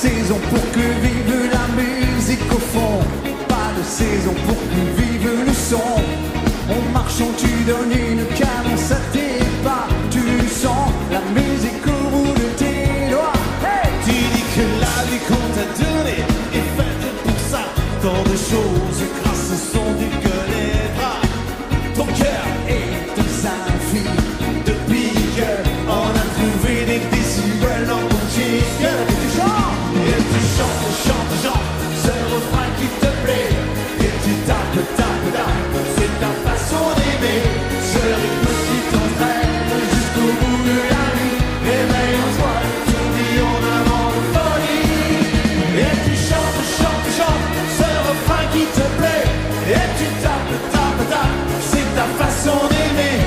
saison pour que vive la musique au fond. Pas de saison pour que vive le son. En marchant tu donnes une cadence à tes pas. Tu sens la musique au bout de tes doigts. Hey, tu dis que la vie qu'on t'a donnée est faite pour ça. Tant de choses grâce au son du gueule les bras. Ton cœur et tes infinis de pique. On a trouvé des décibels dans ton chic. et tu chantes. Et tu chantes, chantes, chantes ce refrain qui te plaît. Et tu tapes, tapes, tapes, c'est ta façon d'aimer. Ce rythme qui t'entraîne jusqu'au bout de la nuit. Réveille en toi le tourbillon d'un vent de folie. Et tu chantes, chantes, chantes ce refrain qui te plaît. Et tu tapes, tapes, tapes, c'est ta façon d'aimer.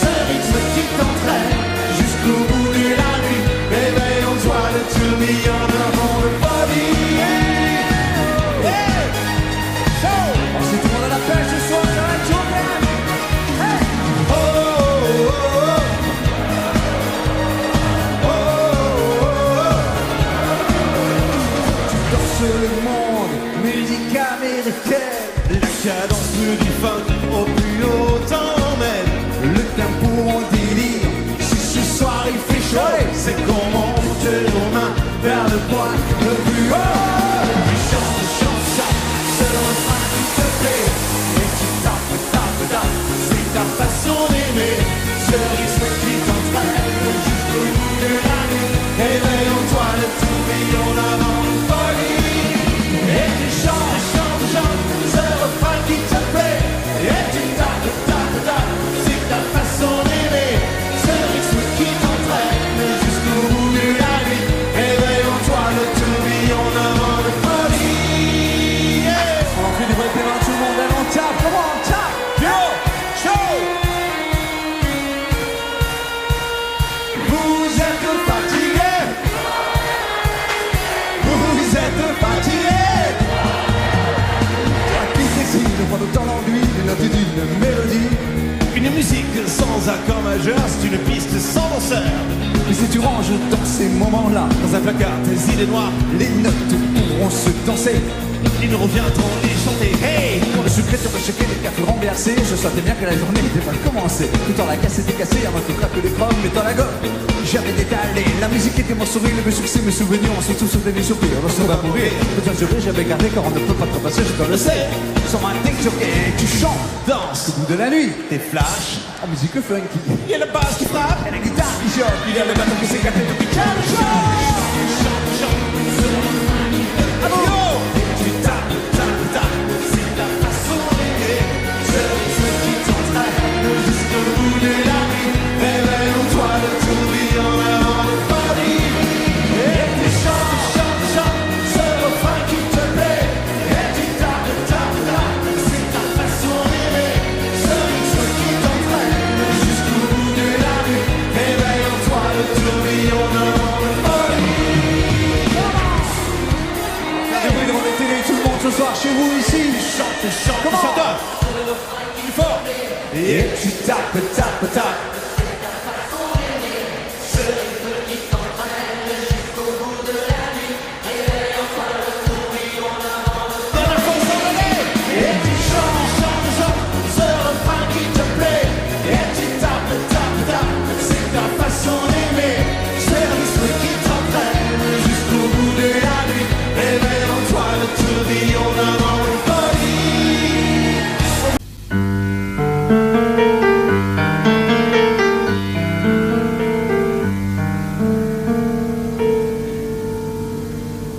Ce rythme qui t'entraîne jusqu'au bout de la nuit. Réveille en toi le tourbillon d'un vent de folie. On s'est tout le monde à la pêche ce soir, ça va être chaud, man. Hey. Oh, oh, oh, oh, oh, Tu danses le monde, musique américaine. la cadence du funk au plus haut t'emmène. Le tempo en délire. Si ce soir il fait chaud, Ouais. c'est qu'on monte nos mains vers le point le plus haut. Tu chantes, chantes, chantes, c'est le refrain qui te plaît. Et tu tapes, tapes, tapes, c'est ta façon d'aimer. Ce rythme qui t'entraîne jusqu'au bout de la nuit. Éveille en toi le tourbillon d'un vent de folie. Et tu chantes, chantes, chantes, ce refrain qui te plaît. Et tu tapes, tapes, tapes, c'est ta façon d'aimer. Ce rythme qui t'entraîne jusqu'au bout de la nuit. Éveille en toi le tourbillon d'un vent de folie. Yeah. On fait du vrai périn, tout le monde, allez, on tape, comment on tape. Yo, show. Vous êtes fatigué. Vous êtes fatigué. La piste exige de prendre autant l'enduit d'une note et d'une mélodie. Une musique sans accord majeur, c'est une piste sans danseur. Et si tu ranges dans ces moments-là Dans un placard, tes idées noires, les notes pourront se danser. ils nous reviendront les chanter. Hey! Pour le secret sur le choquer des cafés renversés, je sentais bien que la journée n'était pas commencée. Tout en la casse était cassée, un autre craque des chromes, mais dans la gomme. J'avais détalé, la musique était mon sourire, mes succès, mes souvenirs, on s'est tous sauté des soupirs, on se va mourir. Peut-être jurer, j'avais gardé car on ne peut pas trepasser, je te le sais. Sans ma tête choquée, tu chantes, Danse, au bout de la nuit, tes flashs, en musique funky. il y a la basse qui frappe, Et la guitare qui choque, il y a le bateau qui s'éclate et tout qui chante, chante, chante. Yo! Tu tapes, tapes, tapes, c'est ta façon d'aimer. Ce rythme qui t'entraîne jusqu'au bout de la nuit. Réveille en toi le tourbillon d'un vent de folie. Et tu chantes, chantes, chantes, ce refrain qui te plaît. Et tu tapes, tapes, tapes, c'est ta façon d'aimer. Ce rythme qui t'entraîne jusqu'au bout de la nuit. Réveille en toi le tourbillon d'un vent de folie. Et oui, devant les télés, tout le monde ce soir chez vous ici. Chante, chante, Comment? chante. Plus fort. Et tu tapes, tapes, tapes. Dernière fois, on s'en allait. Et tu chantes, chantes, chantes, ce refrain qui te plaît. Et tu tapes, tapes, tapes, c'est ta façon d'aimer. Ce rythme qui t'entraîne jusqu'au bout de la nuit. Réveille en toi le tourbillon d'un vent de folie.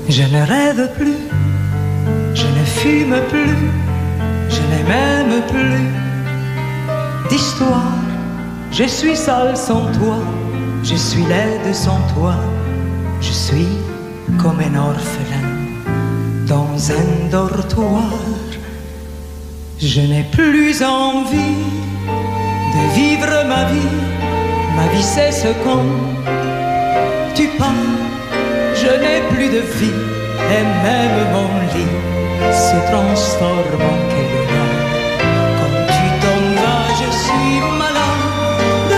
Je ne rêve plus, je ne fume plus, je n'ai même plus d'histoire. Je suis seul sans toi, je suis laide sans toi, je suis comme un orphelin dans un dortoir. Je n'ai plus envie de vivre ma vie cesse quand tu pars. Je n'ai plus de vie et même mon lit se transforme en quéda. Quand tu t'en vas, je suis malade,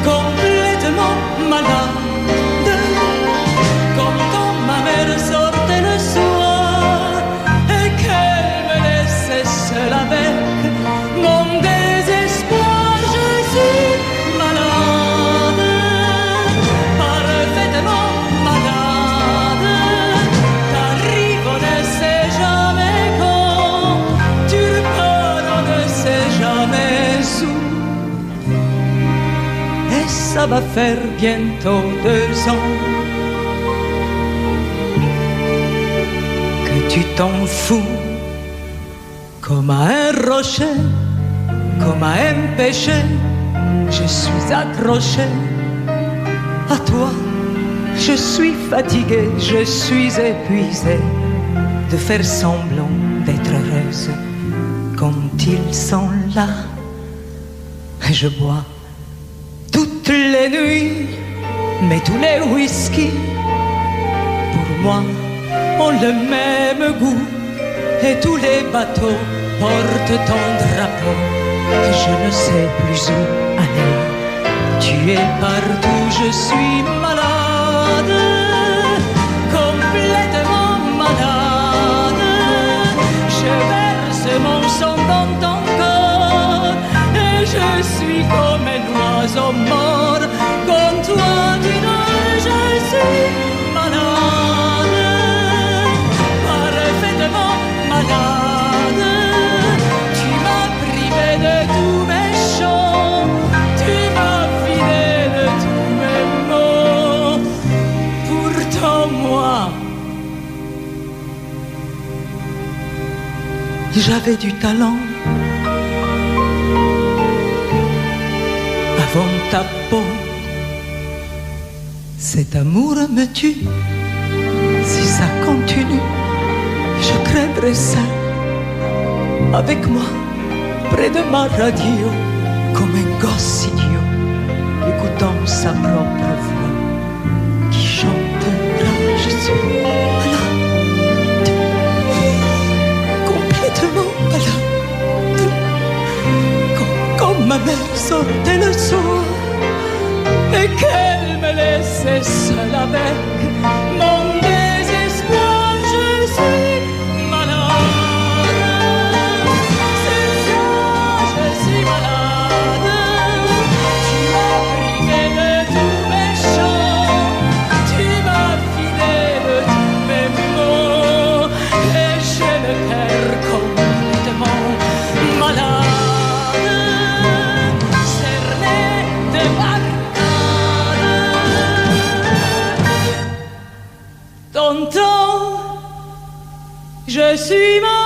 complètement malade. Quand on m'amène va faire bientôt 2 ans que tu t'en fous comme à un rocher, comme à un péché. Je suis accroché à toi. Je suis fatiguée, je suis épuisée de faire semblant d'être heureuse quand ils sont là. Et je bois toutes les nuits, mais tous les whisky pour moi ont le même goût. Et tous les bateaux portent ton drapeau. Et je ne sais plus où aller. Tu es partout, je suis malade, complètement malade. Je verse mon sang dans ton corps et je suis comme un oiseau mort. Comme toi tu nages, je suis malade, parfaitement malade. Tu m'as privé de tous mes chants, tu m'as vidé de tous mes mots. Pourtant moi, j'avais du talent. Avant ta peau, cet amour me tue. Si ça continue, je crèverai seul, avec moi, près de ma radio, comme un gosse idiot, écoutant sa propre voix, qui chantera, je suis malade, complètement malade, comme ma mère sortait le soir, et qu'elle me laissait seule avec mon désespoir. Je suis malade, c'est ça, je suis malade. Tu m'as privé de tous mes chants, tu m'as vidé de tous mes mots, et j'ai le cœur complètement malade, cerné de barricades. Tonton, je suis malade.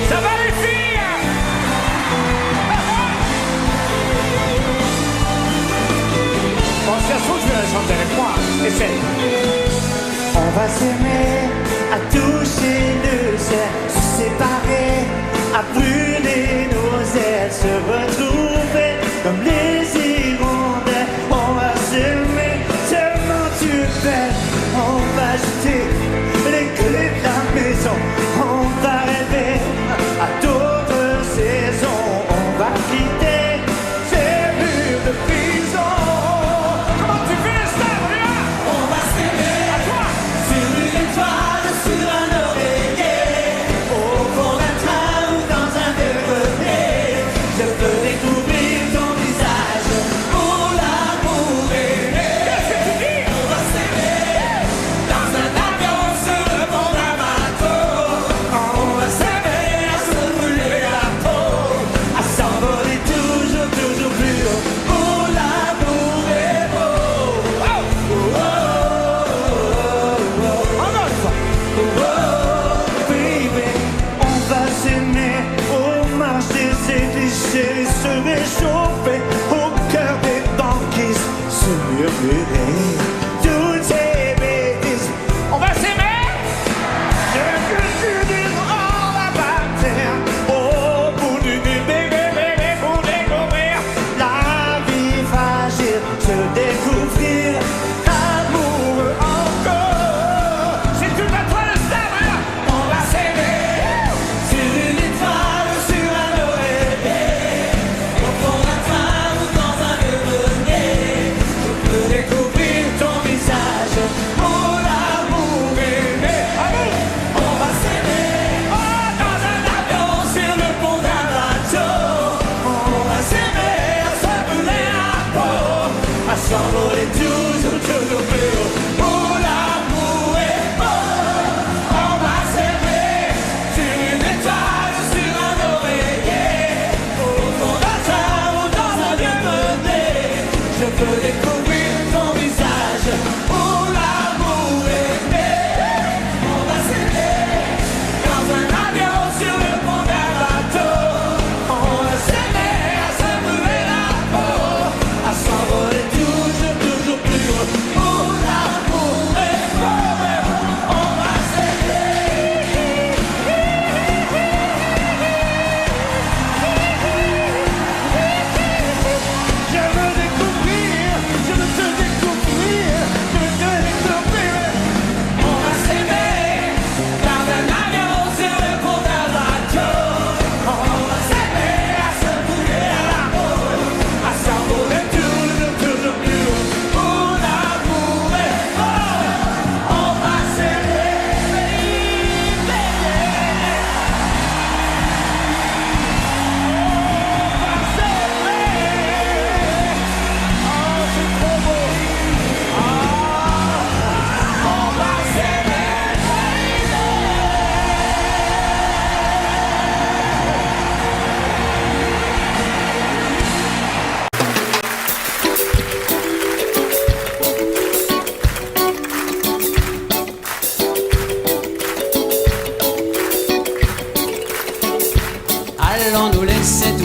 Ça va les filles? Bon, si ça se trouve, tu viens de chanter avec moi. Essaye. On va s'aimer, à toucher le ciel, se séparer, à brûler nos ailes, se retrouver comme les hirondelles. On va s'aimer, tellement tu es belle. On va jeter les clés de la maison. On va rêver à d'autres saisons. On va quitter ces murs de prison. Comment tu fais le stade, là? On va s'aimer à toi sur une étoile, sur un oreiller, au fond d'un train ou dans un grenier. Je peux découvrir ton visage pour l'amour aimé. Qu'est-ce que tu dis? On va s'aimer dans un avion sur le pont d'un bateau. On va s'aimer à se brûler la peau, à s'envoler toujours, toujours plus haut. Pour l'amour est beau. Oh, oh, oh, oh, oh. En autre fois. Oh, oh, baby. On va s'aimer au marché des clichés, se réchauffer au cœur des banquises, se murmurer toutes ces bêtises. On va s'aimer. Ce que tu diras là-bas terre, au bout du bébé, pour découvrir la vie fragile, se découvrir l'amour encore. C'est tout à toi le stade,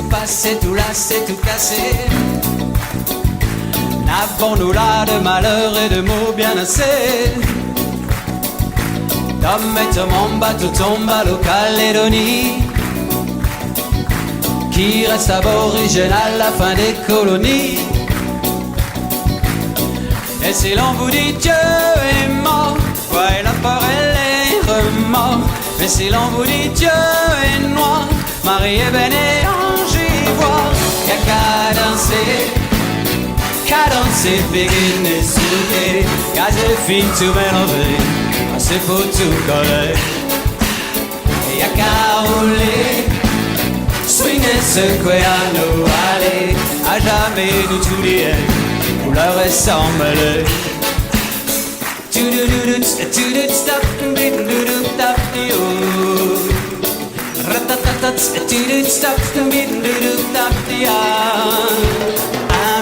tout passé, tout lassé, tout cassé. N'avons-nous là de malheur et de mots bien assez? Tom et Tom bateau tombe à l'O-Calédonie, qui reste aborigène à la fin des colonies. Et si l'on vous dit Dieu est mort, ouais, la peur et les remords. Mais si l'on vous dit Dieu est noir, Marie est belle et ange ivoire. Y'a qu'à danser, Pékin et Souké, qu'à des filles tout mélanger, assez pour tout coller. Y'a qu'à rouler, swinguer, secouer à nous aller, à jamais nous tout lier, couleur et s'emmêler.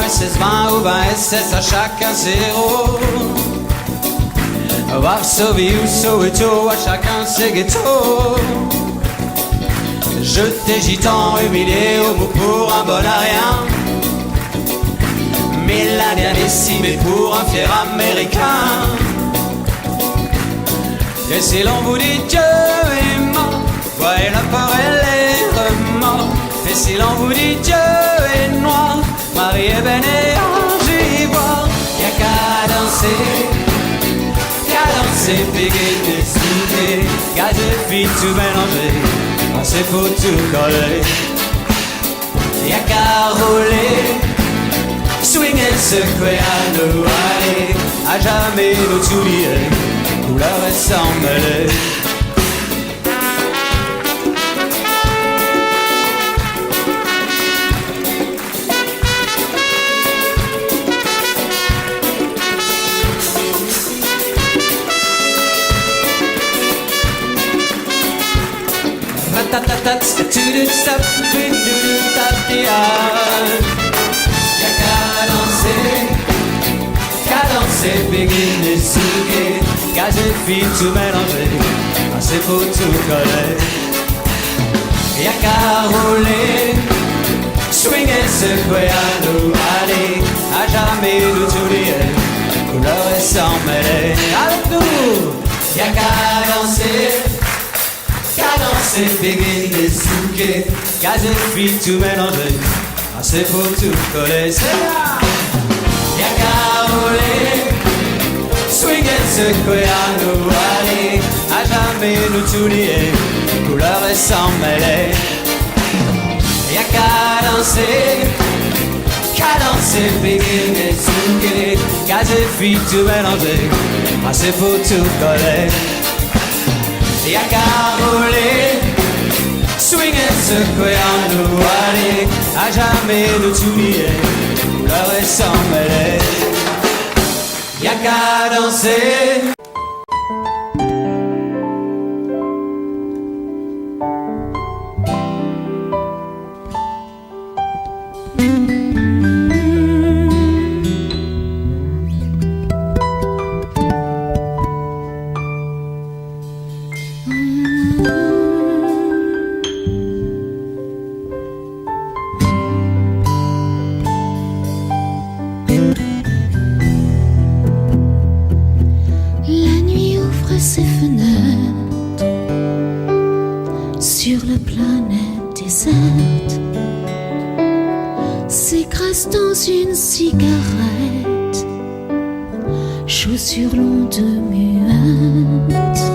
SS20 ou 20 SS à chacun zéro. Varsovie ou Soweto à chacun ses ghettos. Jeté gitan humilié au bout pour un bon à rien. Millénaire décimé pour un fier américain. Et si l'on vous dit Dieu est mort, voyez la peur et les remords. Et si l'on vous dit Dieu est noir, Marie est belle et ange ivoire. Y'a qu'à danser, Pékin et Souké, qu'à des filles tout mélanger, assez pour tout coller. Y'a qu'à rouler, swinguer, secouer à nous aller, à jamais nous tout lier, couleur et s'emmêler. Y'a qu'à danser, Pékin et Souké, qu'à des filles tout mélanger, assez pour tout coller. Y'a qu'à rouler, swinguer, secouer à nous aller, à jamais nous tout lier, couleur et s'emmêler. Avec nous, y'a qu'à danser, Pékin et Souké, qu'à des filles tout mélanger, assez pour tout coller. C'est là. Y'a qu'à rouler, swinguer, secouer à nous aller, à jamais nous tout lier, couleur et s'emmêler. Y'a qu'à danser, Pékin et Souké, qu'à des filles tout mélanger, assez pour tout coller. Y'a qu'à rouler, swinguer, secouer à nous aller, à jamais nous tout lier, couleur et s'emmêler. Y'a qu'à danser. Une cigarette, chaussures longues muettes,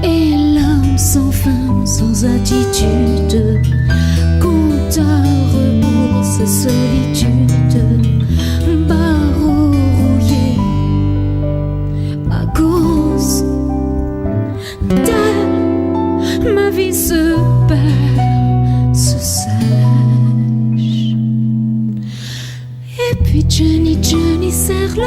et l'âme sans fin, sans attitude, compte à rebours sa solitude, barreau rouillé à cause d'elle, ma vie se perd, se sèche. Et puis Johnny serre le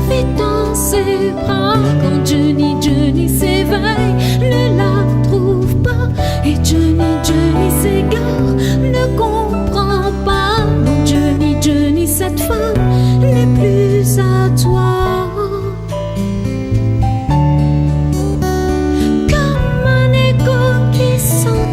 vide dans ses bras. Quand Johnny s'éveille, ne la trouve pas. Et Johnny s'égare, ne comprend pas. Non, Johnny, cette femme n'est plus à toi. Comme un écho qui s'en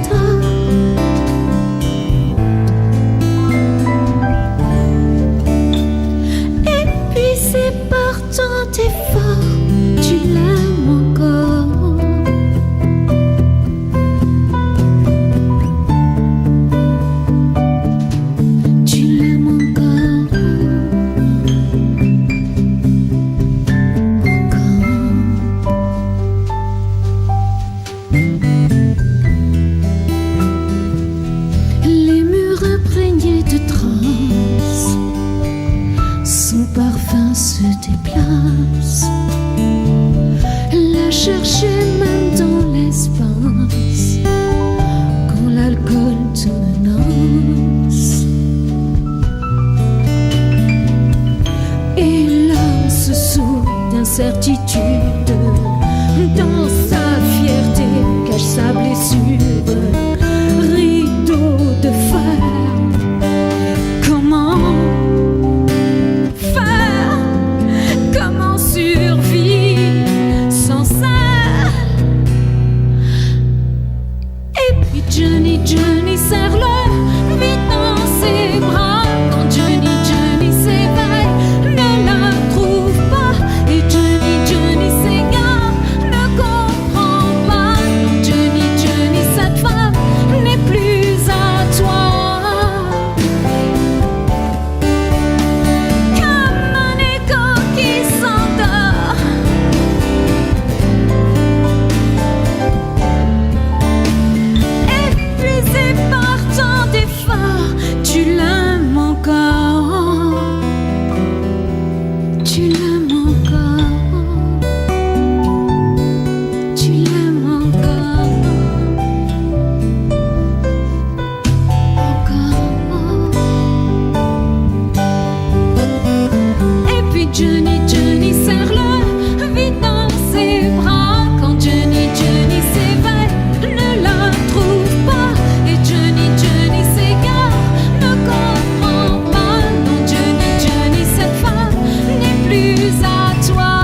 tu l'aimes encore. Tu l'aimes encore. Les murs imprégnés de transe, son parfum se déplace. La chercher même dans l'espace, quand l'alcool te menace. Et l'âme se saoule d'incertitude, dans sa fierté cache sa blessure. Rideau de fer, comment faire, comment survivre sans ça? Et puis Johnny, Johnny, serre-le vite dans ses bras. Quand Johnny, Johnny s'éveille, ne la trouve pas. Et Johnny, Johnny s'égare, ne comprend pas. Quand Johnny, Johnny, cette femme n'est plus à toi. Comme un écho qui s'endort. Épuisé par tant d'efforts, tu l'aimes encore. Tu l'aimes encore. Tu l'aimes encore. Encore. Et puis Johnny, Johnny, serre-le vite dans ses bras. Quand Johnny, Johnny s'éveille, ne la trouve pas. Et Johnny, Johnny s'égare, ne comprend pas. Non, Johnny, Johnny, cette femme n'est plus à toi.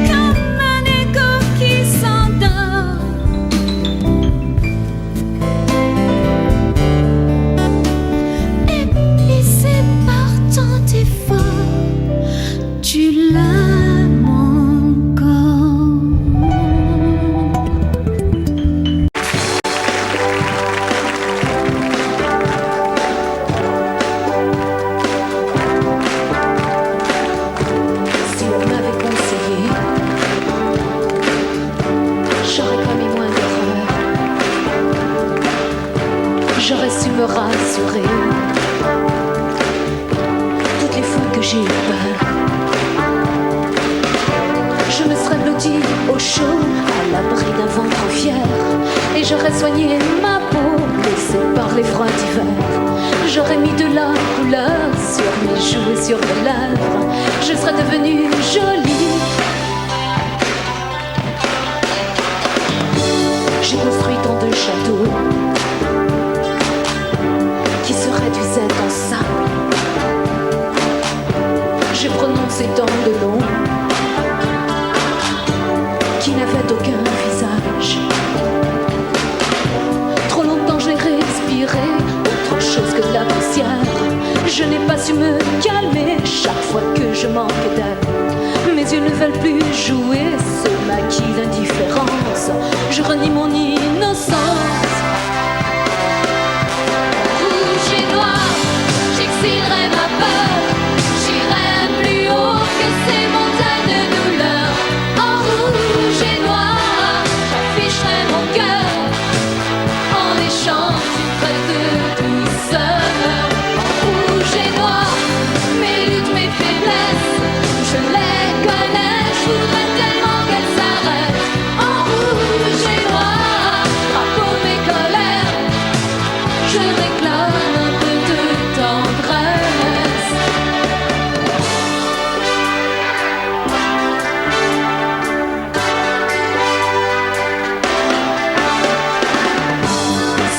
Comme un écho qui s'endort. Épuisé par tant d'efforts, tu l'aimes encore. Si on m'avait conseillé, j'aurais commis moins d'erreurs. J'aurais su me rassurer. Toutes les fois que j'ai eu peur, je me serais blottie au chaud, à l'abri d'un ventre fier. Et j'aurais soigné ma peau, laissée par les froids d'hiver. J'aurais mis de la couleur sur mes joues et sur mes lèvres. Je serais devenue jolie. J'ai construit tant de châteaux qui se réduisaient en sable. J'ai prononcé tant de noms qui n'avaient aucun visage. Trop longtemps j'ai respiré autre chose que la poussière. Je n'ai pas su me calmer chaque fois que je manque d'air. Mes yeux ne veulent plus jouer ce maquis d'indifférence. Je renie mon innocence. Rouge et noir, j'exilerai ma peur. J'irai plus haut que ces montagnes de douleur. En rouge et noir, j'afficherai mon cœur en échange d'une preuve de douceur. En rouge et noir, mes luttes, mes faiblesses, je les connais. Je voudrais tellement qu'elles s'arrêtent. En rouge et noir, drapeau mes colères, je réclame un peu de tendresse.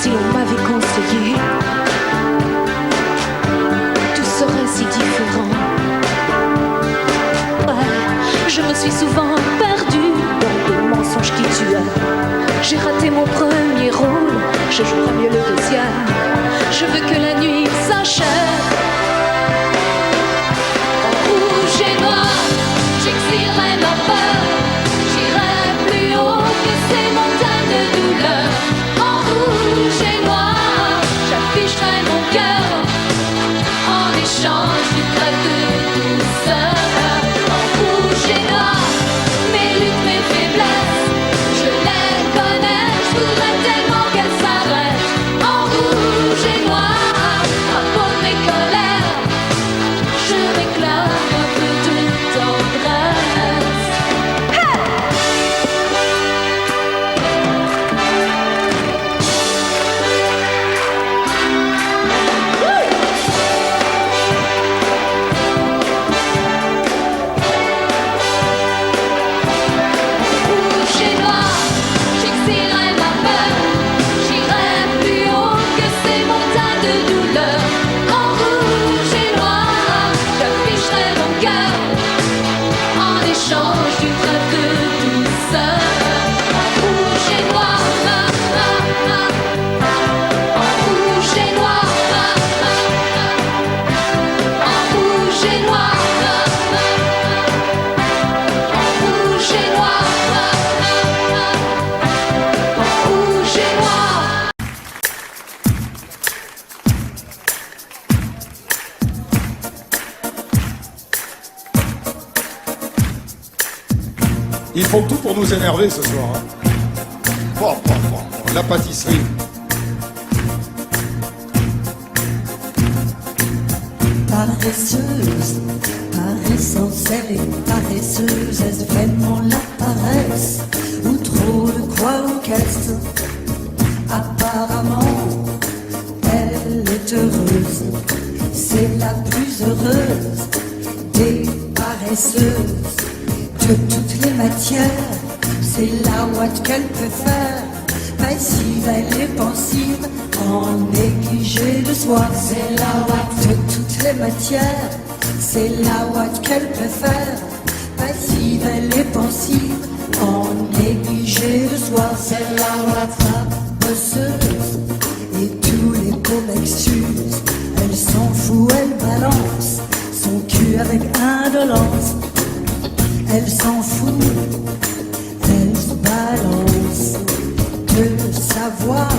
Si on m'avait conseillé, tout serait si différent. Ouais, je me suis souvent perdue dans des mensonges qui tuent. J'ai raté mon premier rôle, je jouerai mieux le deuxième. Je veux que la nuit s'achève Ils font tout pour nous énerver ce soir. Hein. La pâtisserie. Paresseuse, paressence, elle est paresseuse. Est-ce vraiment la paresse ou trop de croix aux caisses? Apparemment, elle est heureuse. C'est la plus heureuse des paresseuses. De toutes les matières, c'est la ouate qu'elle préfère. Passive, elle est pensive, en négligé de soi. C'est la ouate de toutes les matières, c'est la ouate qu'elle préfère. Passive, elle est pensive, en négligé de soi. C'est la ouate bosseuse, et tous les beaux mecs s'usent. Elle s'en fout, elle balance son cul avec indolence. Elle s'en fout, elle se balance de savoir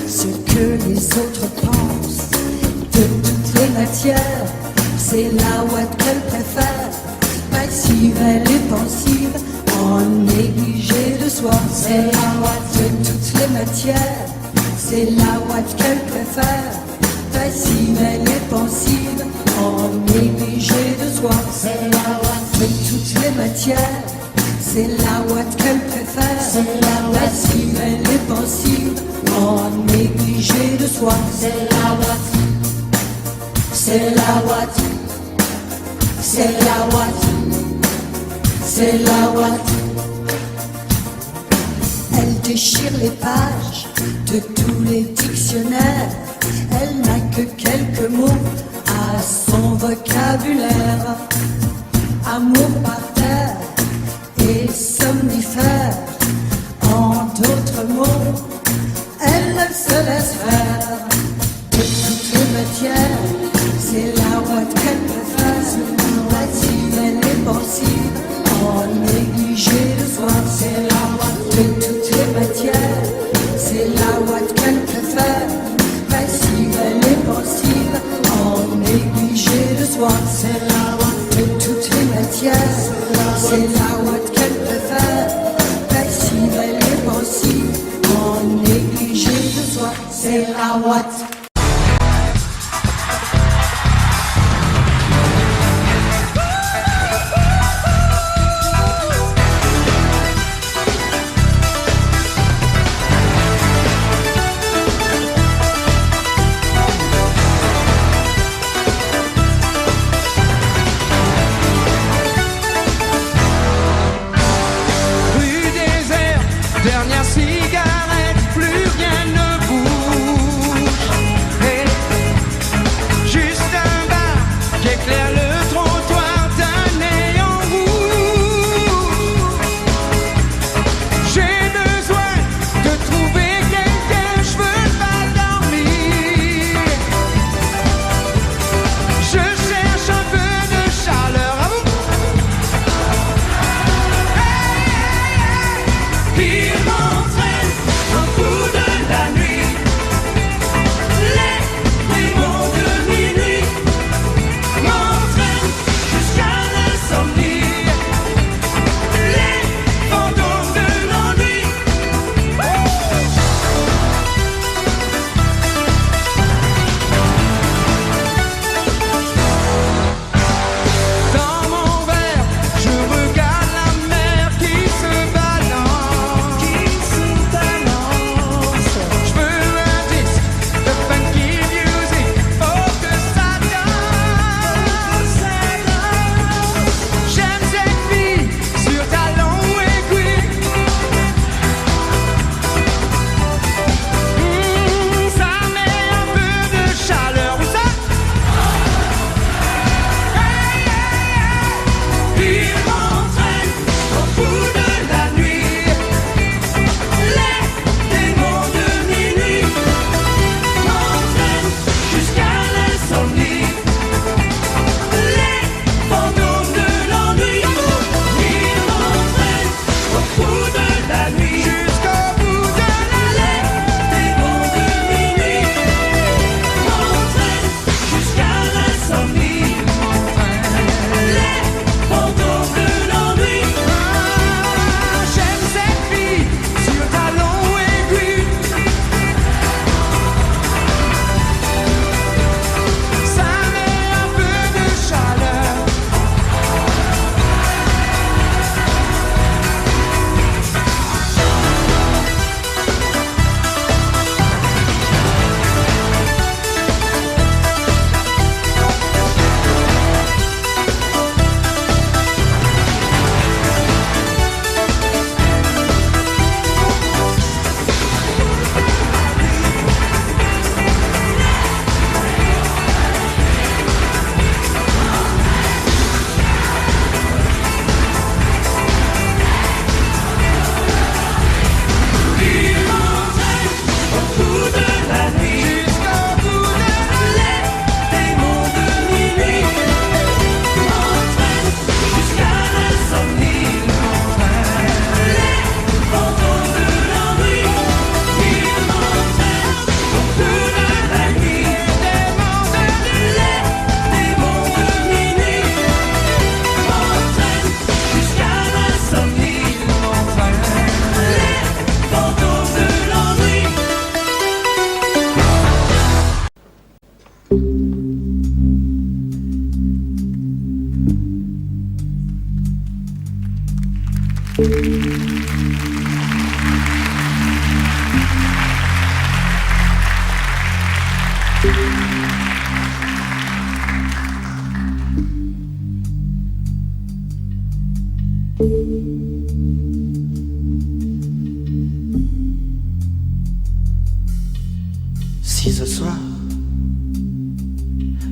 ce que les autres pensent. De toutes les matières, c'est la ouate qu'elle préfère. Passive, elle est pensive, en négligé de soi. C'est la ouate de toutes les matières, c'est la ouate qu'elle préfère. Passive, elle est pensive, en négligé de soi. C'est la ouate de toutes les matières, c'est la ouate qu'elle préfère. C'est la passive, elle est pensive, en négligé de soi. C'est la ouate, c'est la ouate, c'est la ouate, c'est la ouate. Elle déchire les pages de tous les dictionnaires. Elle n'a que quelques mots à son vocabulaire. Amour par terre et somnifère. En d'autres mots, elle se laisse faire. De toutes les matières, c'est la ouate qu'elle préfère. Passive, elle est pensive, en négligé de soi. C'est la ouate de toutes les matières, c'est la ouate qu'elle préfère. Passive, elle est pensive, en négligé de soi. C'est la ouate de toutes les matières. Si ce soir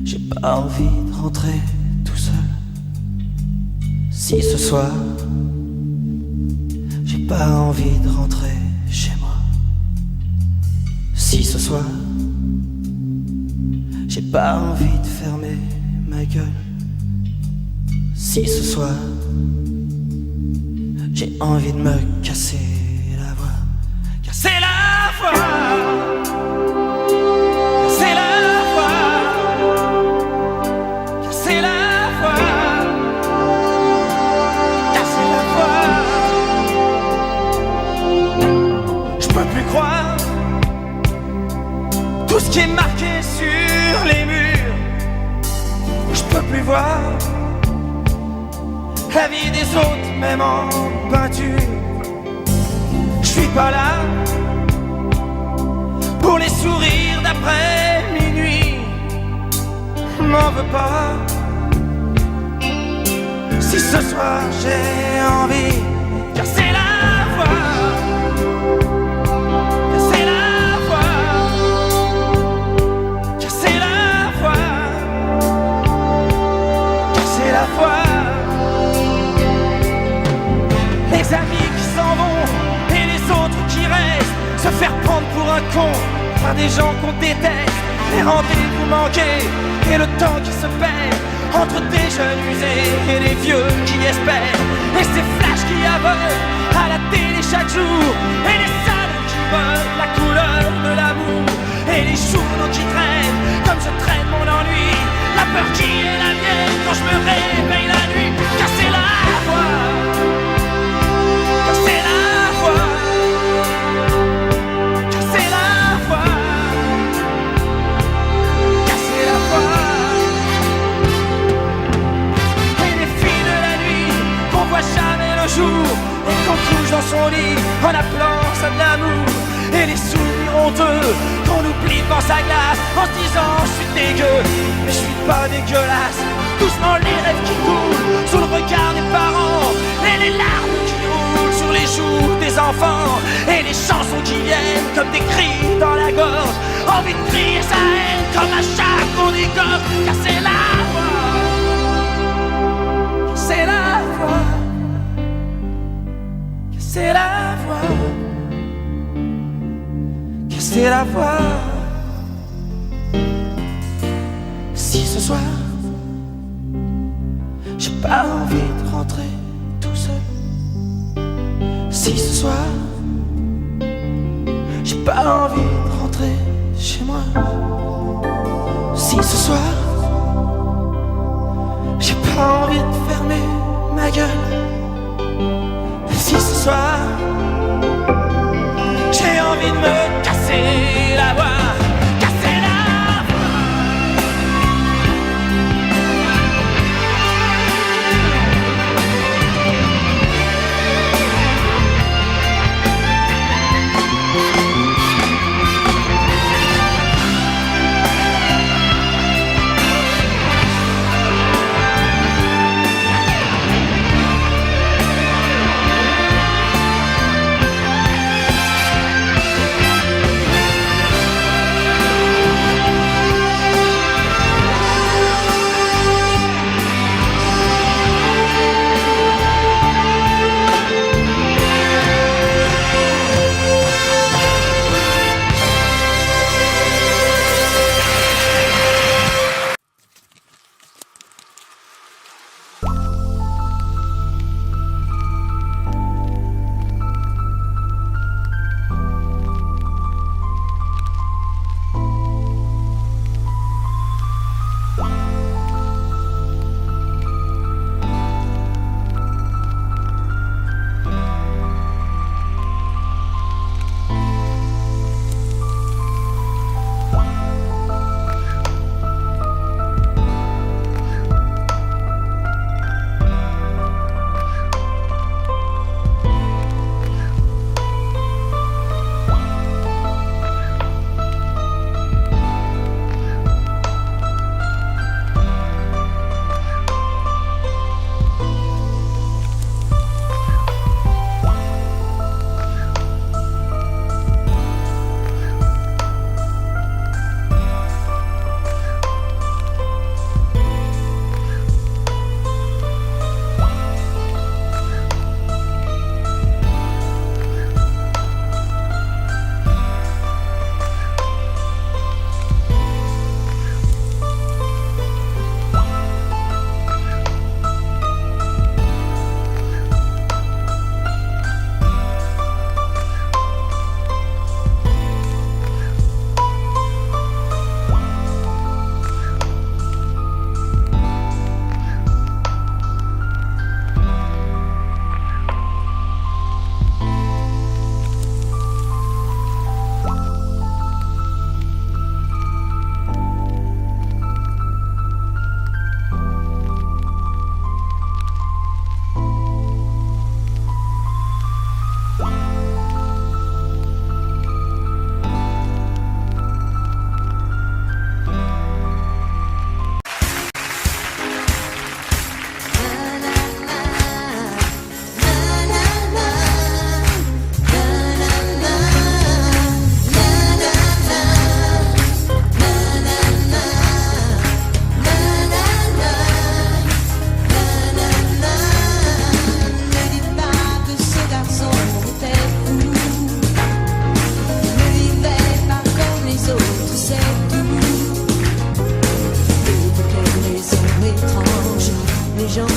j'ai pas envie de rentrer tout seul, si ce soir j'ai pas envie de rentrer chez moi, si ce soir j'ai pas envie de fermer ma gueule, si ce soir j'ai envie de me casser la voix, casser la voix. Tout ce qui est marqué sur les murs, je peux plus voir la vie des autres, même en peinture. Je suis pas là pour les sourires d'après minuit. M'en veux pas si ce soir j'ai envie de casser la voix. Les amis qui s'en vont et les autres qui restent, se faire prendre pour un con par des gens qu'on déteste, les rendez-vous manqués et le temps qui se perd entre des jeunes usés et les vieux qui espèrent, et ces flashs qui aveuglent à la télé chaque jour, et les salons qui veulent la couleur de l'amour, et les journaux qui traînent comme je traîne mon ennui, la peur qui est la mienne quand je me réveille la nuit. Casser la voix, casser la voix, casser la voix, casser la voix. Et les filles de la nuit qu'on voit jamais le jour et qu'on couche dans son lit en appelant ça de l'amour, et les souvenirs honteux qu'on oublie devant sa glace en se disant je suis dégueu, mais je suis pas dégueulasse. Doucement les rêves qui coulent sous le regard des parents, et les larmes qui roulent sur les joues des enfants, et les chansons qui viennent comme des cris dans la gorge, envie de crier sa haine comme un chat qu'on égorge. Casser la voix, casser la voix, casser la voix, casser la voix. Si ce soir j'ai pas envie de rentrer tout seul, si ce soir j'ai pas envie de rentrer chez moi, si ce soir j'ai pas envie de fermer ma gueule, si ce soir j'ai envie de me casser la voix.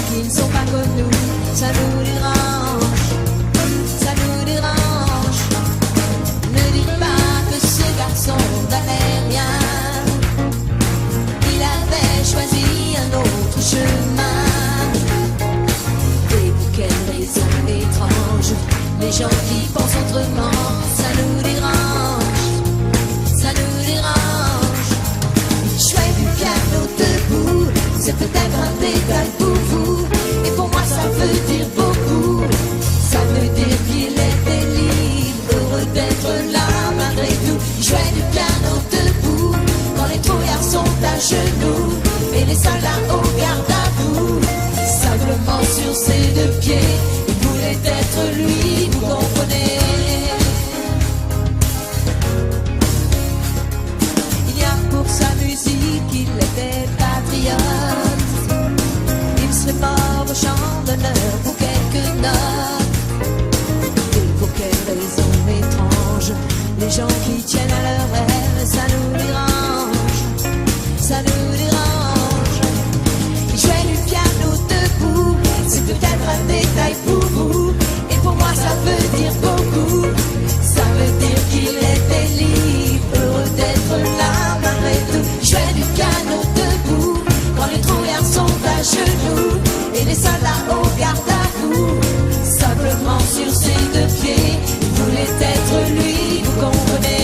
qui ne sont pas comme nous, ça nous dérange, ça nous dérange. Ne dites pas que ce garçon n'avait rien, il avait choisi un autre chemin. Et pour quelle raison étrange, les gens qui pensent autrement, ça nous dérange, ça nous dérange. Jouer du piano debout, c'est peut-être un détail pour vous, et pour moi ça veut dire beaucoup. Ça veut dire qu'il était libre, heureux d'être là malgré tout. Jouer du piano debout, quand les trouillards sont à genoux, et les soldats au garde à vous. Simplement sur ses deux pieds, il voulait être lui, vous comprenez. Il y a pour sa musique, il était patriote. Il serait mort au champ d'honneur pour quelques notes. Et pour quelle raison étrange, les gens qui tiennent à leur rêve, ça nous dérange, ça nous dérange. Il jouait du piano debout, c'est peut-être un détail pour vous, et pour moi ça veut dire beaucoup. Ça veut dire qu'il était libre, heureux d'être là malgré tout. Il jouait du piano debout, quand les trouillards sont à genoux, et les soldats au garde à vous. Simplement sur ses deux pieds, il voulait être lui, vous comprenez.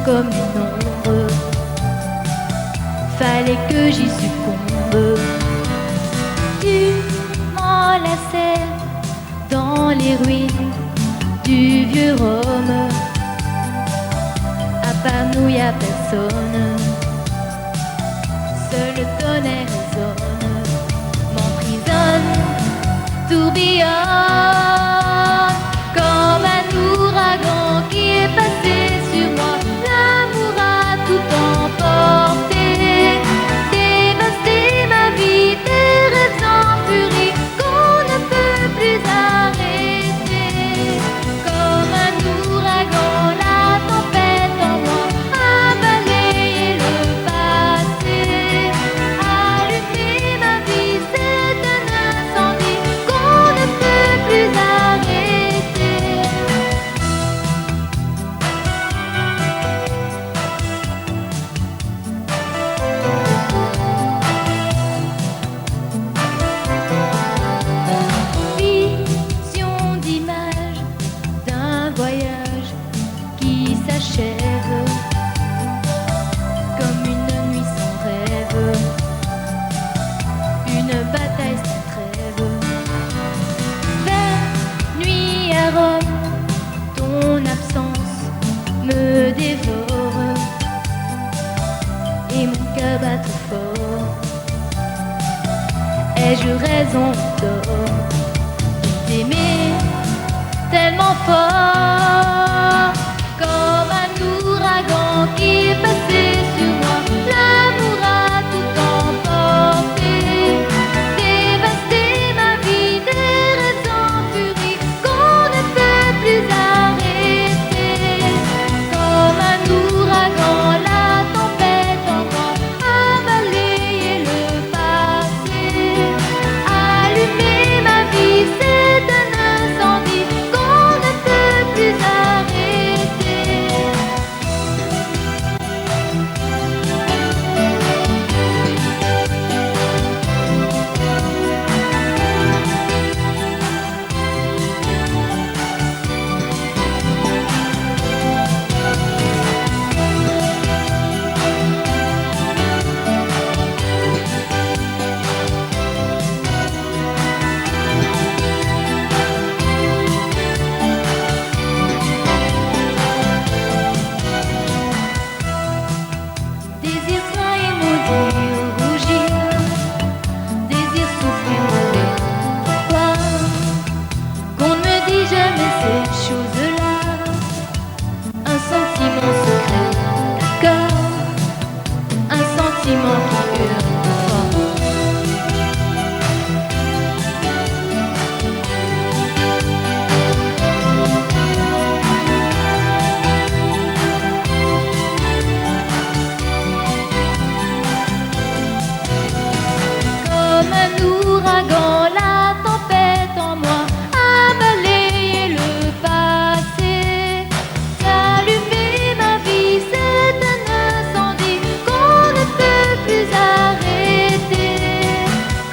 Comme une ombre, fallait que j'y succombe. Tu m'enlaçais dans les ruines du vieux Rome. À part nous y'a personne, seul le tonnerre résonne, m'emprisonne, tourbillonne comme un ouragan qui est passé sur moi. L'amour a tout emporté, dévasté ma vie, des rêves en furie qu'on ne peut plus arrêter. Comme un ouragan, la tempête en moi a balayé le passé. Allumer ma vie, c'est un incendie qu'on ne peut plus arrêter. Vision d'image d'un voyage qui s'achève comme une nuit sans rêve, une bataille sans trêve. Vers nuit à Rome, ton absence me dévore et mon cœur bat trop fort. Ai-je raison ou tort d'aimer tellement? tellement fort, comme un ouragan qui passait sur moi. L'amour a tout emporté, dévasté ma vie, des rêves en furie qu'on ne peut plus arrêter. Comme un ouragan, la tempête en vent a balayé le passé, allumé ma vie, c'est un incendie qu'on ne peut plus arrêter. Désir sain et maudit rougir, désir souffrir mourir. Pourquoi qu'on ne me dit jamais ces choses-là? Un sentiment secret, d'accord, un sentiment qui hurle fort. Comme un ouragan, la tempête en moi a balayé le passé, allumé ma vie, c'est un incendie qu'on ne peut plus arrêter.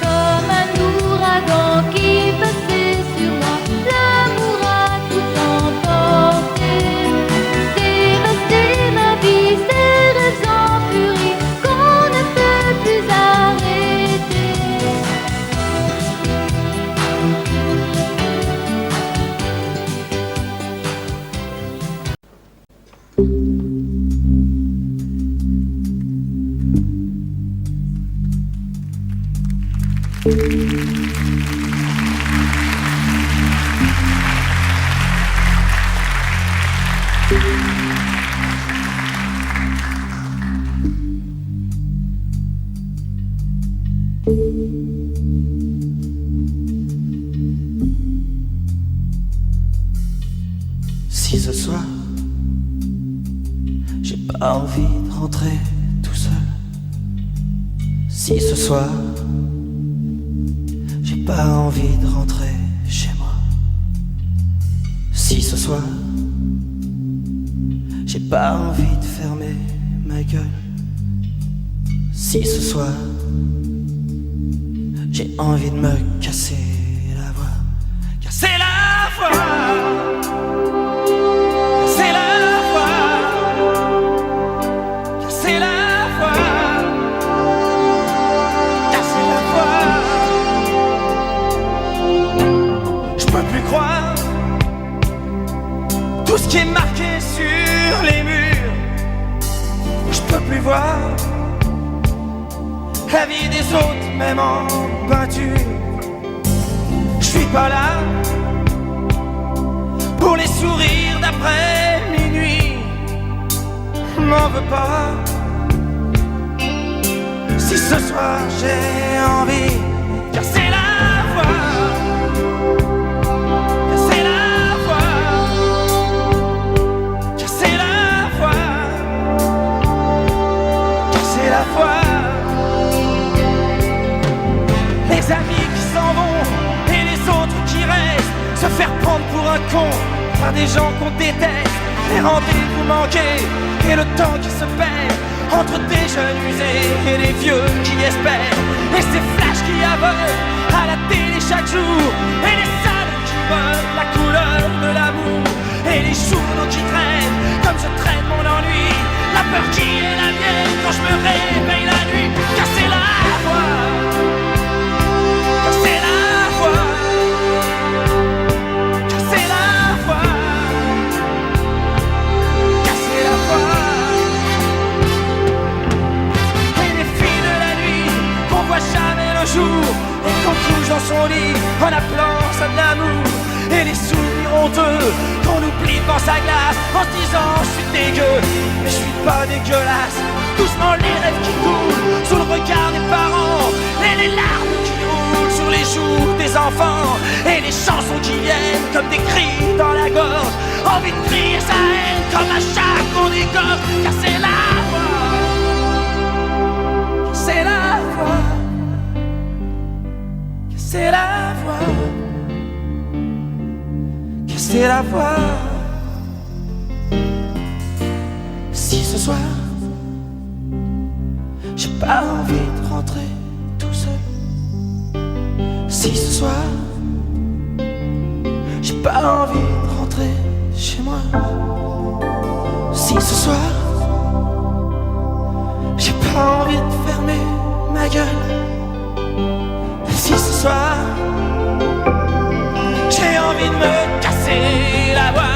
Comme un ouragan qui passait sur moi, l'amour a tout emporté, dévasté ma vie, ces rêves en furie qu'on ne peut plus arrêter. Si ce soir j'ai pas envie de rentrer tout seul, si ce soir j'ai pas envie de rentrer chez moi, si ce soir j'ai pas envie de fermer ma gueule, si ce soir j'ai envie de me casser la voix, casser la voix. C'est la voix, casser la voix, casser la voix. Je peux plus croire tout ce qui est marqué sur les murs. Je peux plus voir la vie des autres, même en peinture. Je suis pas là pour les sourires d'après minuit. M'en veux pas si ce soir j'ai envie de casser la voix, casser la voix, casser la voix, casser la voix. Les amis qui s'en vont et les autres qui restent, se faire prendre pour un con par des gens qu'on déteste, les rendez-vous manqués et le temps qui se perd entre des jeunes usés et les vieux qui espèrent, et ces flashs qui aveuglent à la télé chaque jour, et les salons qui veulent la couleur de l'amour, et les journaux qui traînent comme je traîne mon ennui, la peur qui est la mienne quand je me réveille la nuit. Casser la voix, casser la voix, casser la voix, casser la voix. Et les filles de la nuit qu'on voit jamais le jour et qu'on couche dans son lit en appelant ça de l'amour. Et les souvenirs honteux sa glace en se disant je suis dégueu, mais je suis pas dégueulasse. Doucement les rêves qui coulent sous le regard des parents, et les larmes qui roulent sur les joues des enfants, et les chansons qui viennent comme des cris dans la gorge. Envie de crier sa haine comme un chat qu'on dégorge. Casser la voix, casser la voix, casser la voix, casser la voix. Si ce soir j'ai pas envie de rentrer tout seul, si ce soir j'ai pas envie de rentrer chez moi, si ce soir j'ai pas envie de fermer ma gueule, si ce soir j'ai envie de me casser la voix.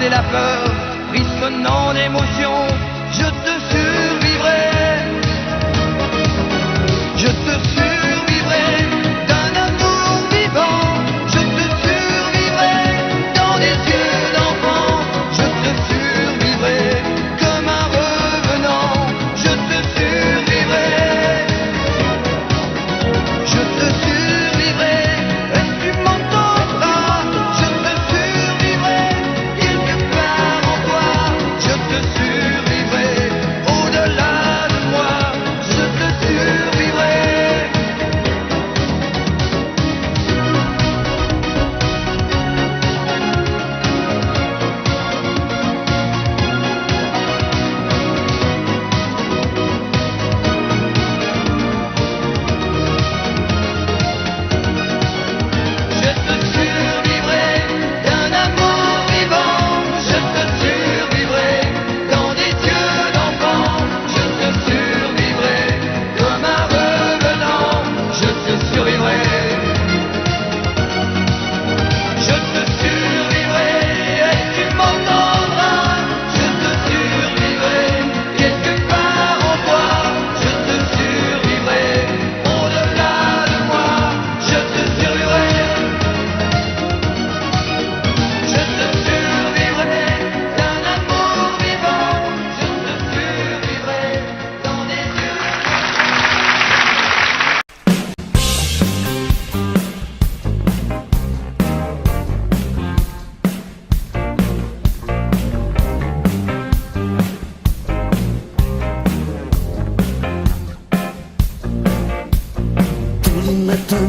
et la peur, frissonnant d'émotion, je te survivrai. Je te survivrai d'un amour vivant. Je te survivrai dans des yeux d'enfant. Je te survivrai comme un revenant. Je te survivrai. Je te survivrai. Est-ce que tu m'entendras? Je te survivrai quelque part en toi. Je te survivrai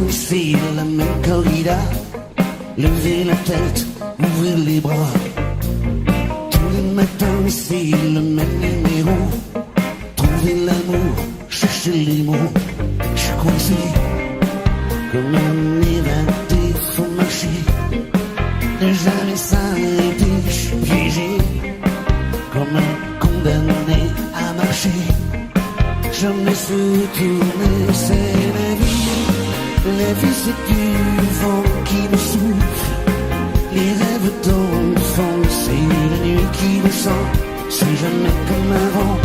c'est la même corrida. Levez la tête, ouvrez les bras. Tous les matins, c'est le même numéro. Trouver l'amour, chercher les mots. Je suis coincé comme un évadé, faut marcher. Ne jamais s'arrêter, je suis piégé comme un condamné à marcher. Jamais se tourner, c'est la vie. La vie c'est du vent qui me souffle. Les rêves d'enfant, c'est la nuit qui descend. C'est jamais comme avant,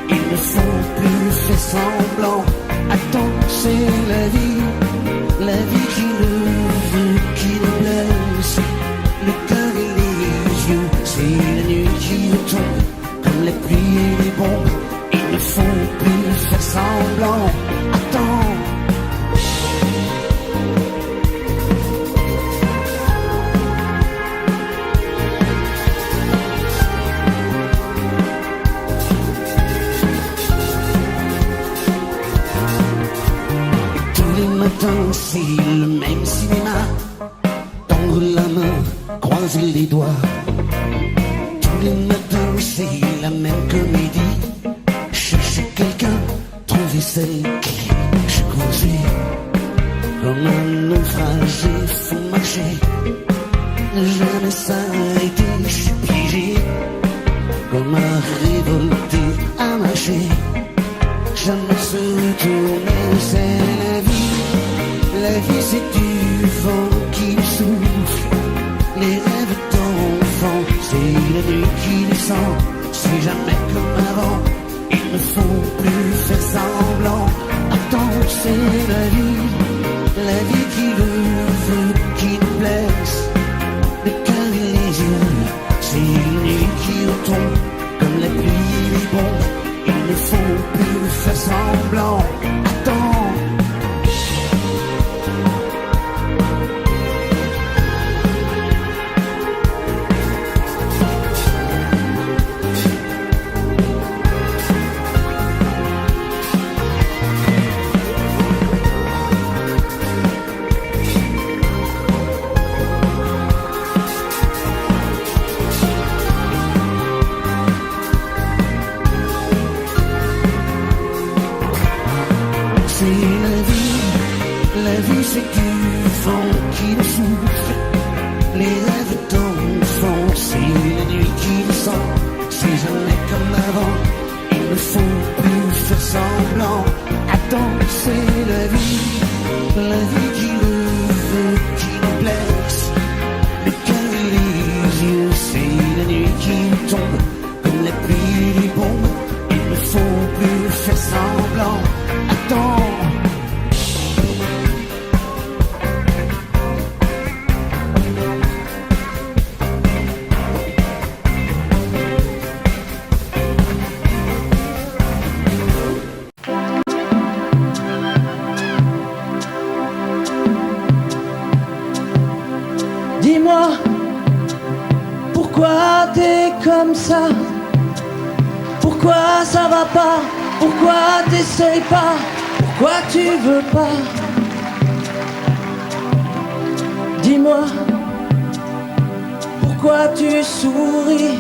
il ne faut plus faire semblant. Attends, c'est la vie qui le veut, qui le blesse. Le cœur et les yeux, c'est la nuit qui tombe, comme la pluie et les bombes. Il ne faut plus faire semblant. Attends. C'est le même cinéma. Tendre la main, croiser les doigts. Tous les matins c'est la même comédie. Chercher quelqu'un, trouver celle qui. Je suis coincé comme un naufragé, faut marcher. Ne jamais s'arrêter, je suis piégé comme un révolté à marcher. Jamais se retourner, c'est la vie. La vie c'est du vent qui souffle. Les rêves d'enfant, c'est la nuit qui descend. C'est jamais comme avant, il ne faut plus faire semblant. Attends, c'est la vie qui le veut, qui nous blesse. Le cœur et les yeux, c'est la nuit qui retombe, comme la pluie et les bombes. Il ne faut plus faire semblant. Attends. C'est du vent qui nous souffle. Les rêves d'enfant, c'est la nuit qui descend. C'est jamais comme avant, il ne faut plus faire semblant. Attends, c'est la vie qui le veut, qui nous blesse. Le cœur et les yeux, c'est la nuit qui tombe, comme la pluie et les bombes. Il ne faut plus faire semblant. Attends. Dis-moi, pourquoi t'es comme ça? Pourquoi ça va pas? Pourquoi t'essayes pas? Pourquoi tu veux pas? Dis-moi, pourquoi tu souris?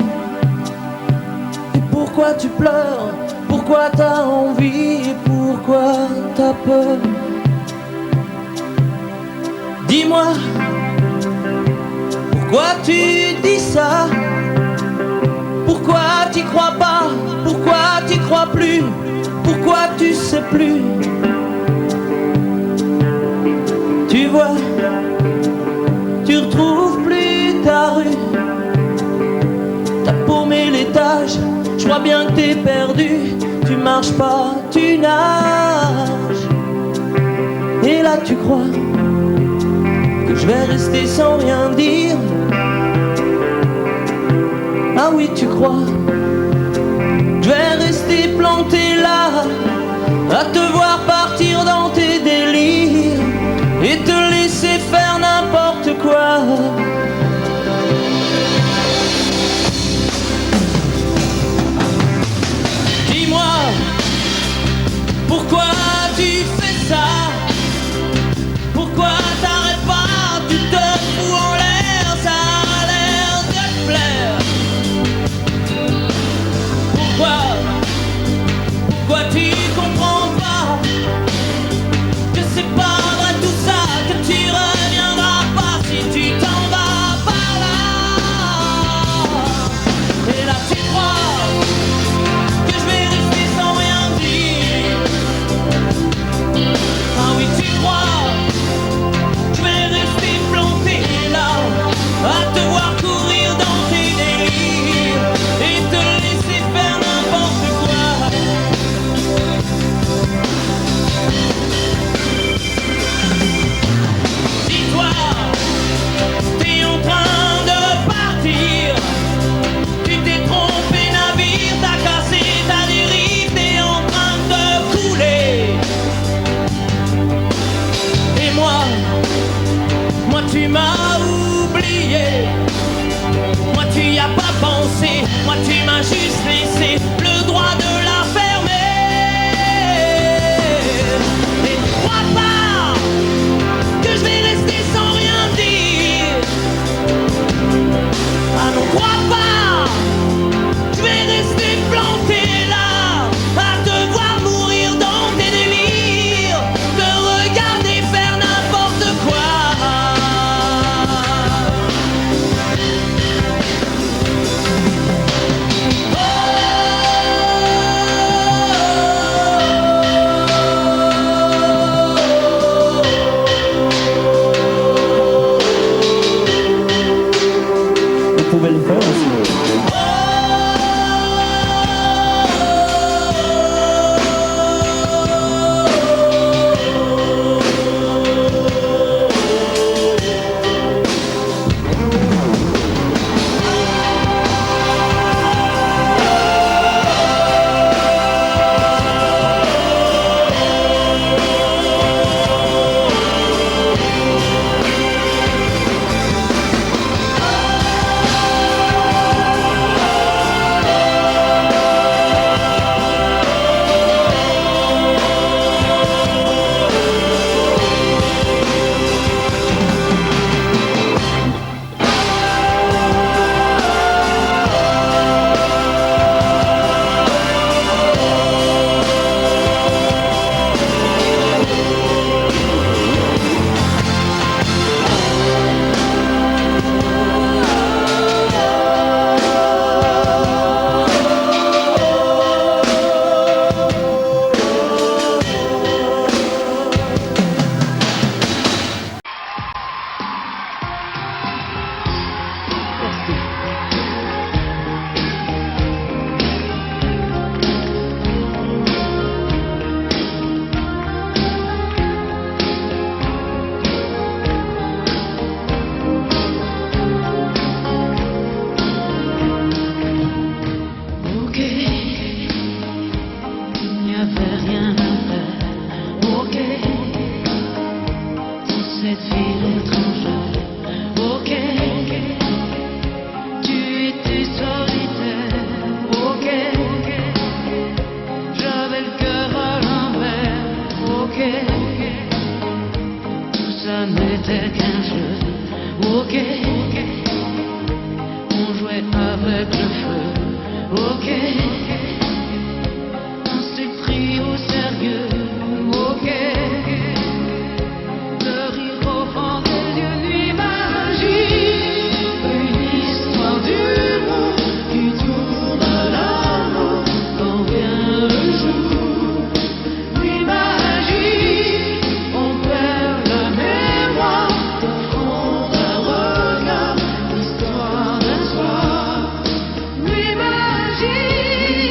Et pourquoi tu pleures? Pourquoi t'as envie? Et pourquoi t'as peur? Dis-moi, pourquoi tu dis ça? Pourquoi t'y crois pas? Pourquoi t'y crois plus? Pourquoi tu sais plus? Tu vois, tu retrouves plus ta rue. T'as paumé l'étage, je crois bien que t'es perdu. Tu marches pas, tu nages. Et là tu crois que je vais rester sans rien dire. Ah oui, tu crois je vais rester planté là, à te voir partir dans tes délires et te laisser faire n'importe quoi. Dis-moi, pourquoi tu fais ça? Pourquoi pouvez le faire aussi. Nuit magique.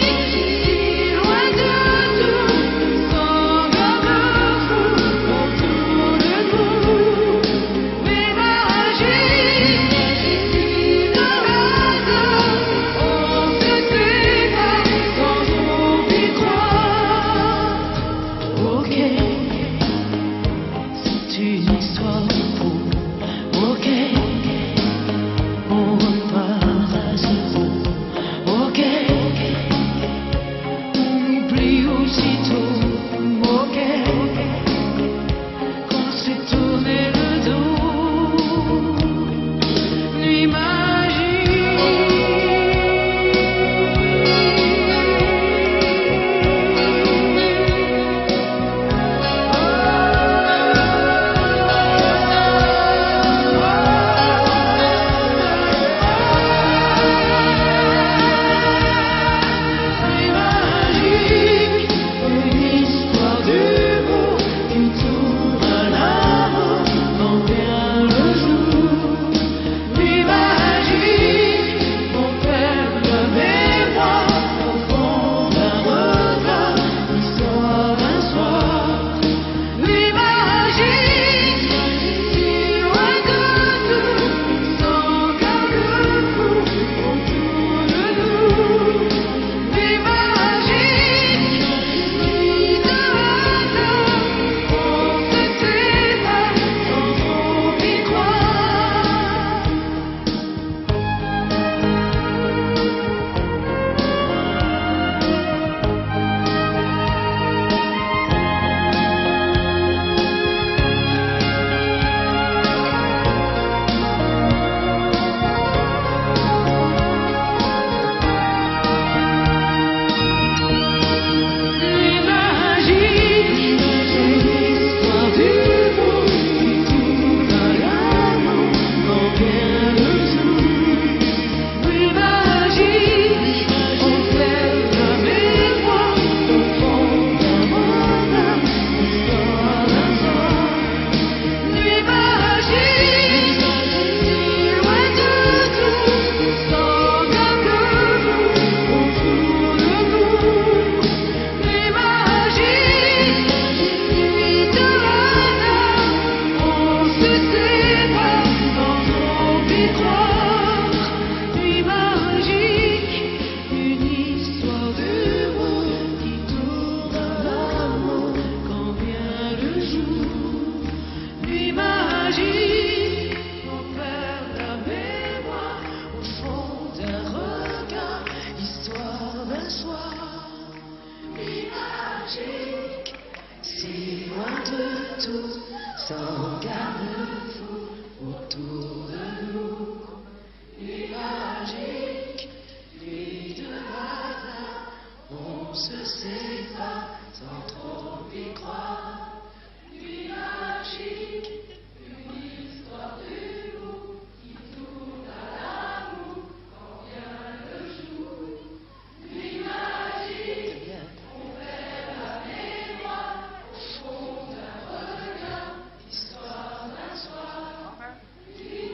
sans garde-fou autour de nous. Nuit magique, nuit de hasard, on se sépare sans trop y croire. Nuit magique, une histoire d'humour qui tourne à l'amour quand vient le jour. Nuit magique, on perd la mémoire au fond d'un regard, histoire d'un soir. Nuit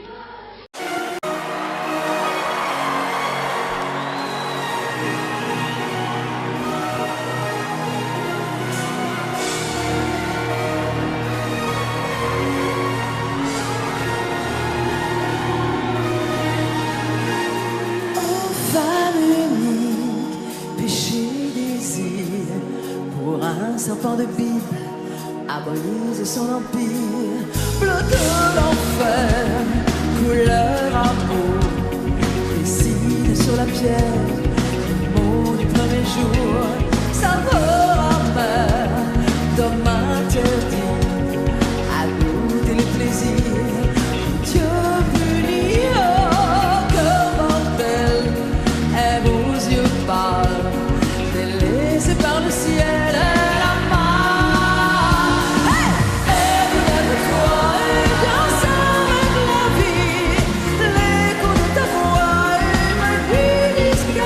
Un serpent de Bible a brisé son empire. Bleu de l'enfer, couleur amour, dessine sur la pierre les mots du premier jour. Saveur amère, d'homme interdit à goûter les plaisirs. Dieu punit, oh, que mortel est vos yeux pâles, délaissés par le ciel. Danse avec la vie, l'écho de ta voix et ma vie.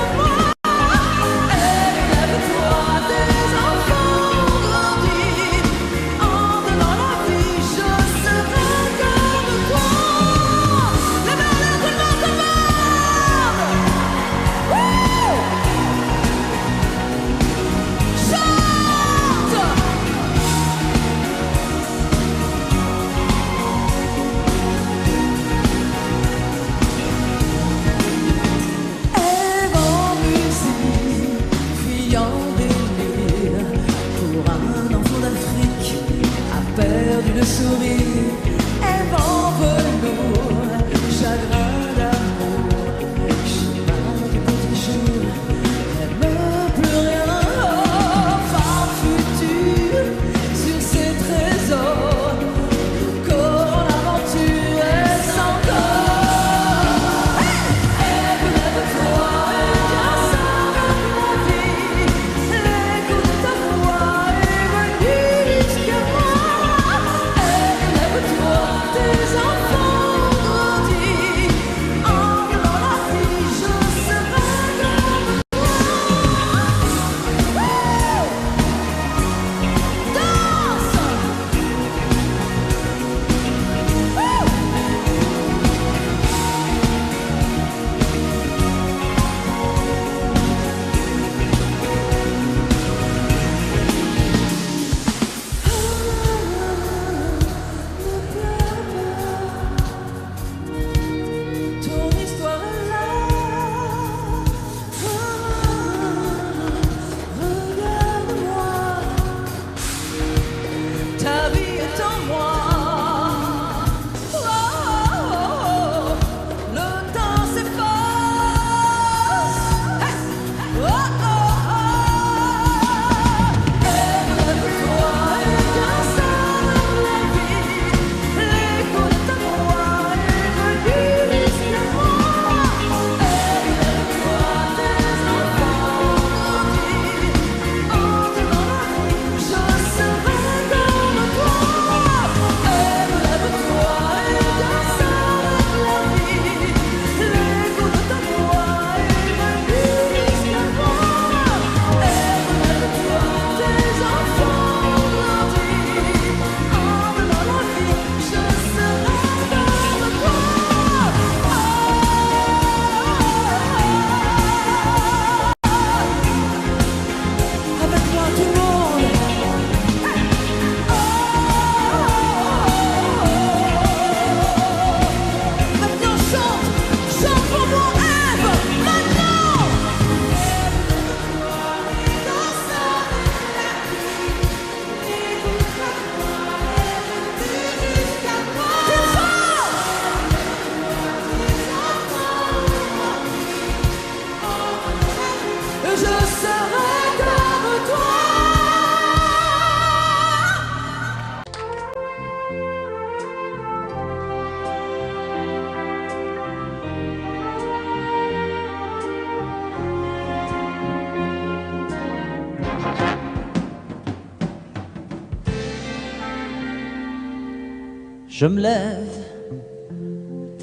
Je me lève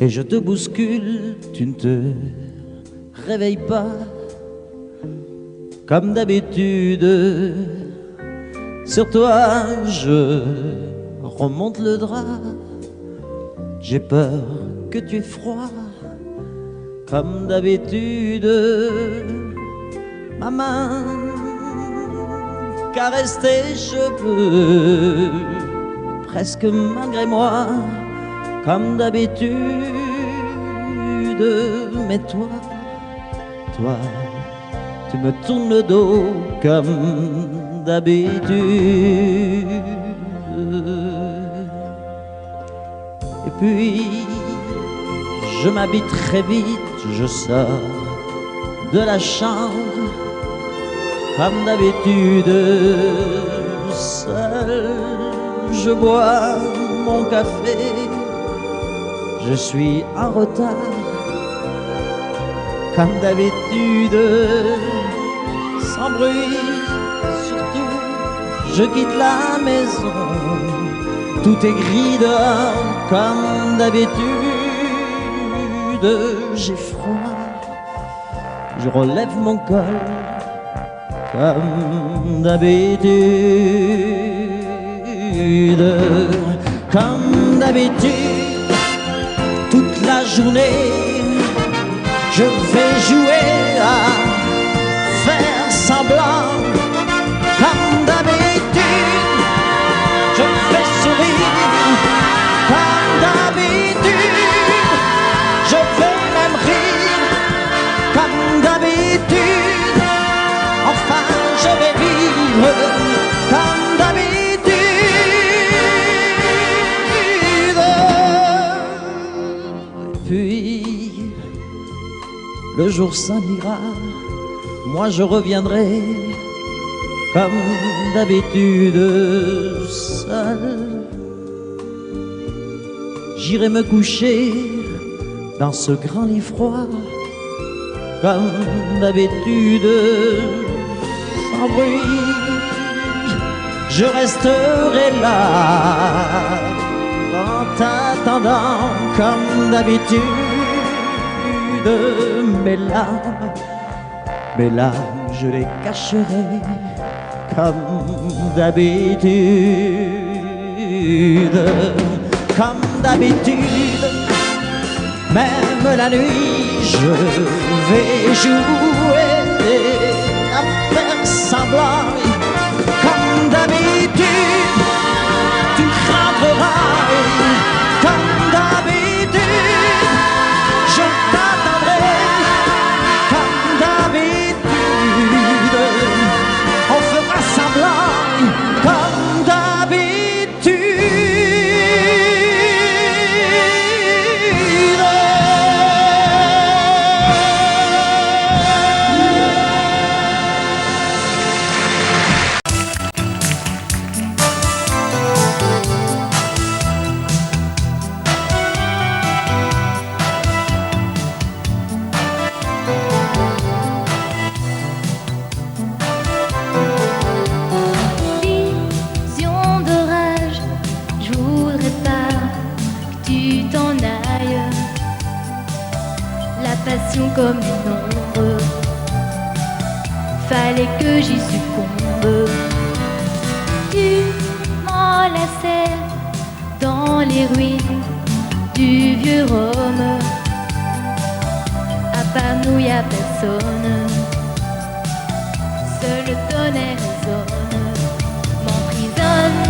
et je te bouscule, tu ne te réveilles pas comme d'habitude. Sur toi je remonte le drap, j'ai peur que tu aies froid comme d'habitude. Ma main caresse tes cheveux, presque malgré moi, comme d'habitude. Mais toi, tu me tournes le dos comme d'habitude. Et puis, je m'habille très vite, je sors de la chambre comme d'habitude. Seul, je bois mon café, je suis en retard comme d'habitude. Sans bruit, surtout, je quitte la maison, tout est gris dehors comme d'habitude. J'ai froid, je relève mon col comme d'habitude. Comme d'habitude, toute la journée, je vais jouer à faire semblant. Comme d'habitude, je fais sourire. Comme d'habitude, je vais même rire. Comme d'habitude, enfin je vais vivre comme d'habitude. Puis le jour s'en ira, moi je reviendrai comme d'habitude seul. J'irai me coucher dans ce grand lit froid comme d'habitude, sans bruit. Je resterai là en t'attendant comme d'habitude. Mes larmes, je les cacherai comme d'habitude. Comme d'habitude, même la nuit, je vais jouer à faire semblant. Comme d'habitude, tu rentreras. Comme d'habitude, je t'attendrai. Comme d'habitude, on fera semblant. Comme d'habitude. Vision de rage, je voudrais pas que tu t'en ailles. La passion comme une ombre, fallait que j'y succombe. Tu m'enlaçais dans les ruines du vieux Rome. À part nous y a personne, seul le tonnerre résonne, m'emprisonne,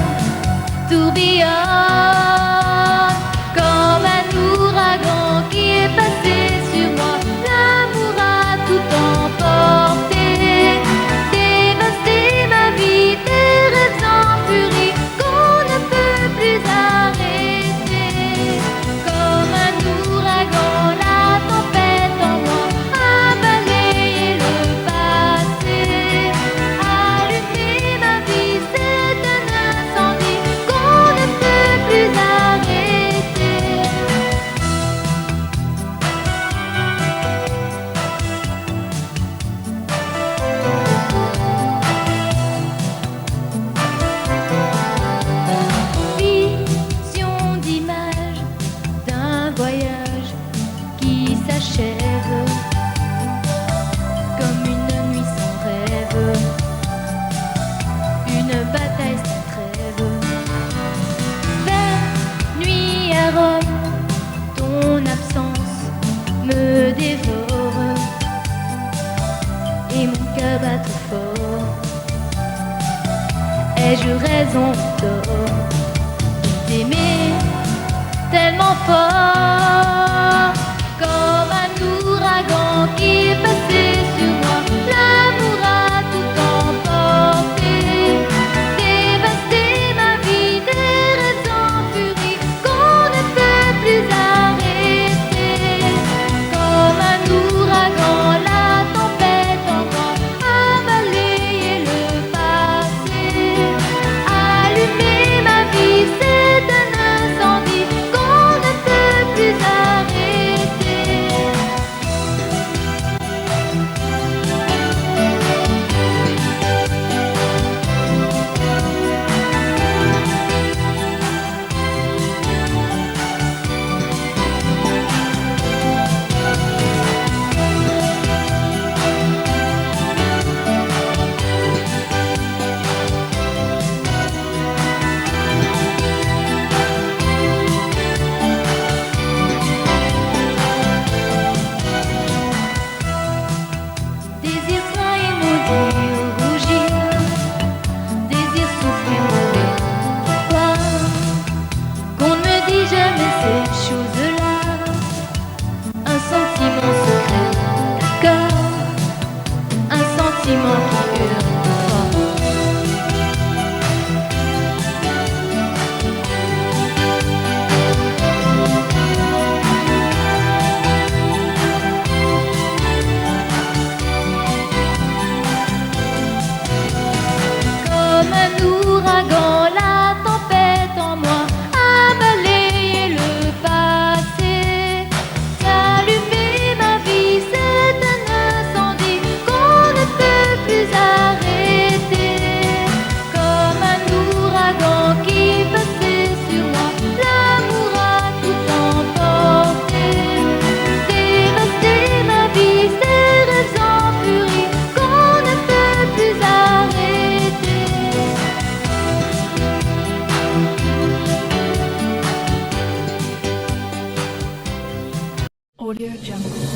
tourbillonne comme un ouragan qui est passé sur moi. L'amour a tout emporté, dévasté ma vie, des rêves en furie qu'on ne peut plus arrêter. Comme un ouragan, la tempête en moi a balayé le passé, allumé ma vie, c'est un incendie qu'on ne peut plus arrêter. s'achève comme une nuit sans rêve, une bataille sans trêve. Vers nuit à Rome, ton absence me dévore et mon cœur bat trop fort. Ai-je raison d'or d'aimer tellement fort, comme un ouragan qui passait sur moi? L'amour a tout emporté, dévasté ma vie, des rêves en furie qu'on ne peut plus arrêter. Comme un ouragan, la tempête en moi a balayé le passé, allumé ma vie, c'est un incendie qu'on ne peut plus arrêter. Désir sain et maudit rougir, désir souffrir mourir. Pourquoi qu'on ne me dit jamais ces choses-là? Un sentiment secret, car un sentiment qui hurle fort. Comme un ouragan, la tempête en moi a balayé le passé, allumé ma vie, c'est un incendie qu'on ne peut plus arrêter. Comme un ouragan qui passait sur moi, l'amour a tout emporté, dévasté ma vie, ces rêves en furie qu'on ne peut plus arrêter. Audio Jungle.